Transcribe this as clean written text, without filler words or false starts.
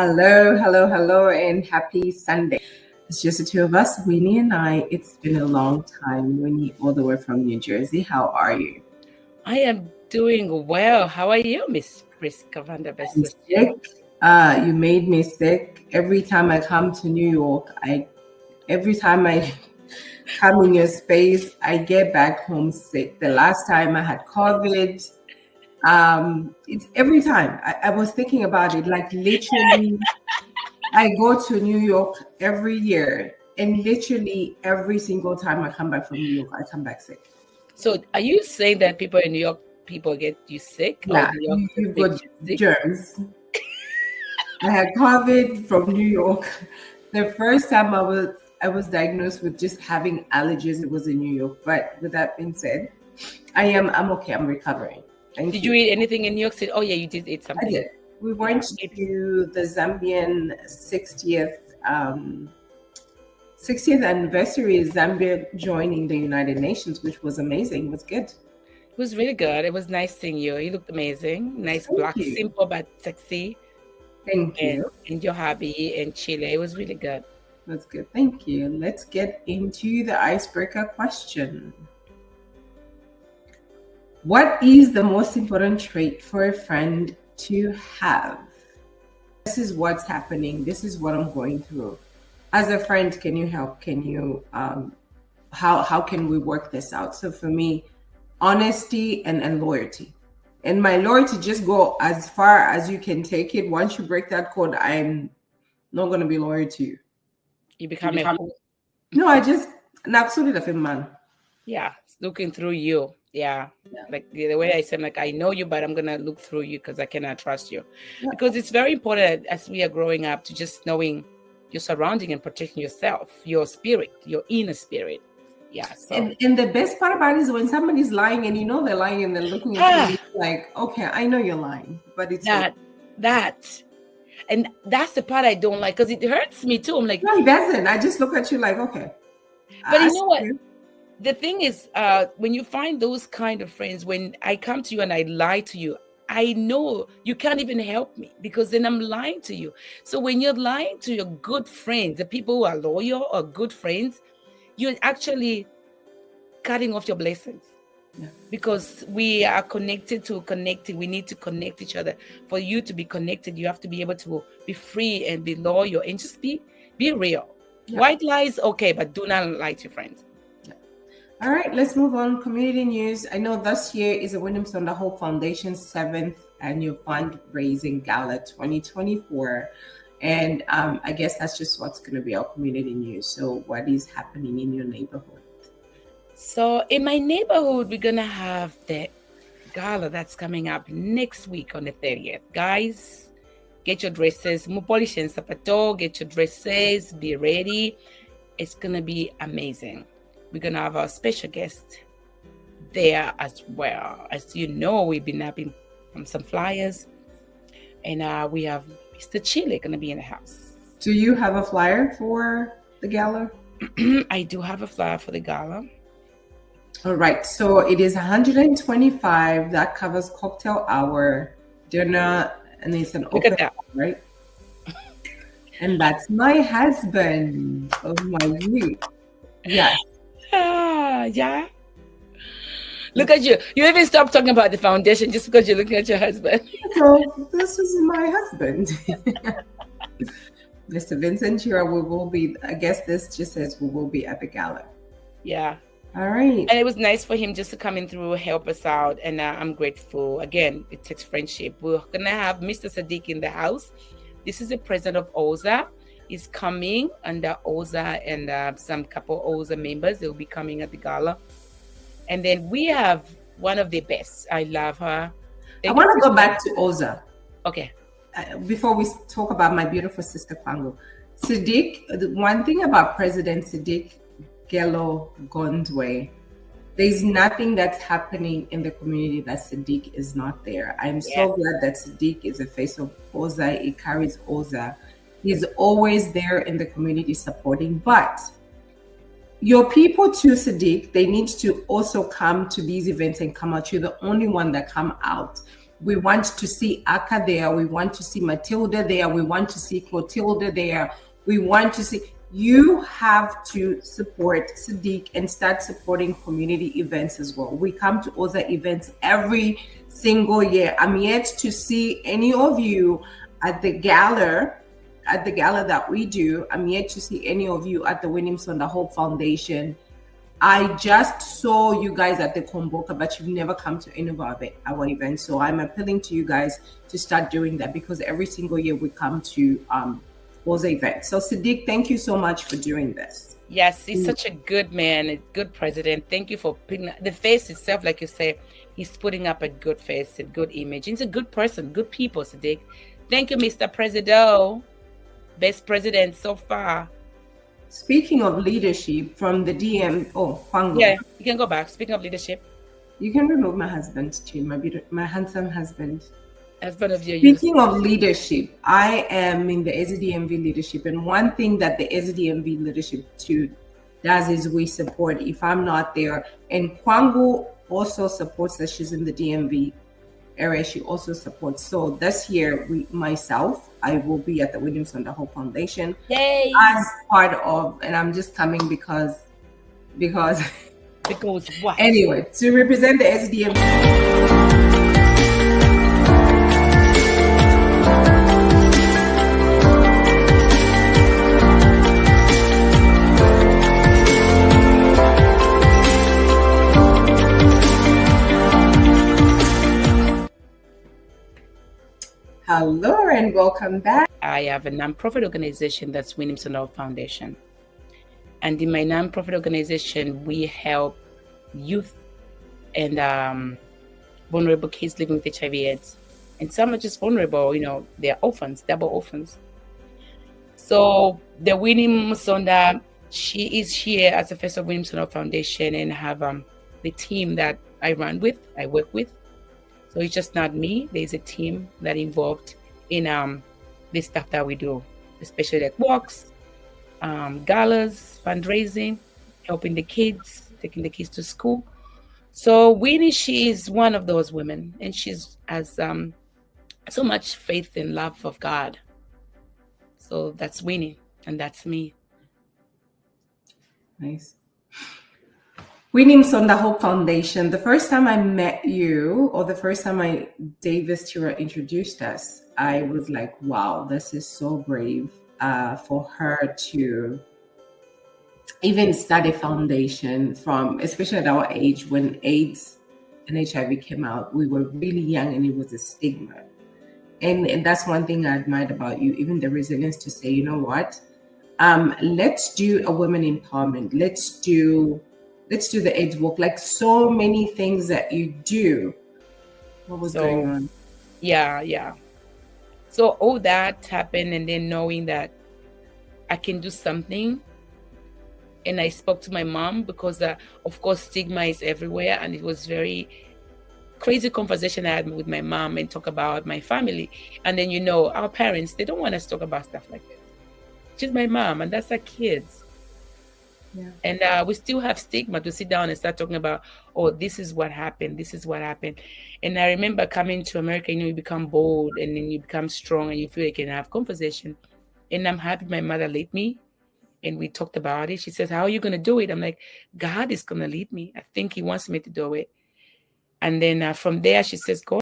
Hello, hello, hello, and happy Sunday. It's just the two of us, Winnie and I. It's been a long time. Winnie, all the way from New Jersey. How are you? I am doing well. How are you, Miss Prisca? I'm sick. You made me sick. Every time I come to New York, every time I come in your space, I get back home sick. The last time I had COVID. It's every time I was thinking about it, like literally I go to New York every year, and literally every single time I come back from New York, I come back sick. So are you saying that people in New York, people get you sick? Yeah, you've got germs. I had COVID from New York. The first time I was diagnosed with just having allergies, it was in New York. But with that being said, I'm okay. I'm recovering. Did you eat anything in New York City? Oh yeah, you did eat something. I did. We went to the Zambian 60th anniversary of Zambia joining the United Nations, which was amazing. It was good. It was really good. It was nice seeing you. You looked amazing. Nice, black, simple but sexy. Thank you. And your hubby in Chile. It was really good. That's good. Thank you. Let's get into the icebreaker question. What is the most important trait for a friend to have? This is what's happening. This is what I'm going through. As a friend, can you help? Can you, how can we work this out? So for me, honesty and loyalty. And my loyalty just go as far as you can take it. Once you break that code, I'm not going to be loyal to you. You become No, I just, man. Yeah, looking through you. Yeah. Like the way I said, like, I know you, but I'm going to look through you because I cannot trust you. Yeah. Because it's very important as we are growing up to just knowing your surrounding and protecting yourself, your spirit, your inner spirit. Yeah. So. And the best part about it is when somebody's lying and you know they're lying and they're looking at you like, okay, I know you're lying, but it's that. And that's the part I don't like because it hurts me too. I'm like, no, it doesn't. I just look at you like, okay. But you know what? The thing is, when you find those kind of friends, when I come to you and I lie to you, I know you can't even help me because then I'm lying to you. So when you're lying to your good friends, the people who are loyal or good friends, you're actually cutting off your blessings. Yeah. Because we are connected. We need to connect each other. For you to be connected, you have to be able to be free and be loyal and just be real. Yeah. White lies, okay, but do not lie to your friends. All right, let's move on. Community news. I know this year is the Winnie Mr Foundation's 7th annual fundraising gala 2024. And I guess that's just what's going to be our community news. So what is happening in your neighborhood? So in my neighborhood, we're going to have the gala that's coming up next week on the 30th. Guys, get your dresses. Mupolish and Sapato, get your dresses. Be ready. It's going to be amazing. We're going to have our special guest there as well. As you know, we've been having some flyers. And we have Mr. Chile going to be in the house. Do you have a flyer for the gala? I do have a flyer for the gala. All right. So it is $125. That covers cocktail hour, dinner, and it's an open hour, right? And that's my husband of my youth. Yes. Yeah. Look at you. You even stop talking about the foundation just because you're looking at your husband. So this is my husband. Mr. Vincent here. We will be, I guess this just says we will be at the gala. Yeah. All right. And it was nice for him just to come in through, help us out. And I'm grateful. Again, it takes friendship. We're going to have Mr. Sadiq in the house. This is the president of OZA. Is coming under OZA and some couple OZA members. They'll be coming at the gala. And then we have one of the best. I love her. I want to go back to OZA. Okay. Before we talk about my beautiful sister, Kwango. Sadiq, the one thing about President Sadiq Gello Gondwe, there's nothing that's happening in the community that Sadiq is not there. I'm so glad that Sadiq is the face of OZA. He carries OZA. He's always there in the community supporting. But your people too, Sadiq, they need to also come to these events and come out. You're the only one that come out. We want to see Aka there. We want to see Matilda there. We want to see Clotilda there. We want to see. You have to support Sadiq and start supporting community events as well. We come to other events every single year. I'm yet to see any of you at the gala that we do. I'm yet to see any of you at the Winnie Mr Hope Foundation. I just saw you guys at the Komboka, but you've never come to any of our events. So I'm appealing to you guys to start doing that, because every single year we come to those events. So Sadiq, thank you so much for doing this. Yes, he's such a good man, a good president. Thank you for putting the face itself, like you say, he's putting up a good face, a good image. He's a good person, good people, Sadiq. Thank you, Mr. Presido. Best president so far. Speaking of leadership from the DM, Fango. Yeah, you can go back. Speaking of leadership. You can remove my husband too, my handsome husband. Speaking of leadership, I am in the SDMV leadership, and one thing that the SDMV leadership too does is we support if I'm not there. And Kwangu also supports that. She's in the DMV area. She also supports. So this year, I will be at the Winnie Mr Hope Foundation. Yay! As part of, and I'm just coming because what? Anyway, to represent the SDMV. Hello and welcome back. I have a nonprofit organization that's Winnie Mr Foundation. And in my nonprofit organization, we help youth and vulnerable kids living with HIV/AIDS. And some are just vulnerable, they're orphans, double orphans. So the Winnie Mr, she is here as the face of Winnie Mr Foundation, and have the team that I work with. So it's just not me. There's a team that involved in the stuff that we do, especially like walks, galas, fundraising, helping the kids, taking the kids to school. So Winnie, she is one of those women, and she's has so much faith and love of God. So that's Winnie, and that's me. Nice. Winnie Mr Hope Foundation. The first time I met you, or the first time Davis Tira introduced us, I was like, wow, this is so brave for her to even start a foundation from, especially at our age when AIDS and HIV came out. We were really young and it was a stigma. And that's one thing I admired about you, even the resilience to say, you know what, let's do a women empowerment. Let's do the AIDS walk, like so many things that you do. What was going on? Yeah. So all that happened, and then knowing that I can do something. And I spoke to my mom because, of course, stigma is everywhere. And it was very crazy conversation I had with my mom and talk about my family. And then, our parents, they don't want us to talk about stuff like this. She's my mom, and that's our kids. Yeah. And we still have stigma to sit down and start talking about, this is what happened. This is what happened. And I remember coming to America, you become bold, and then you become strong, and you feel like you can have conversation. And I'm happy my mother led me, and we talked about it. She says, how are you going to do it? I'm like, God is going to lead me. I think he wants me to do it. And then from there, she says, go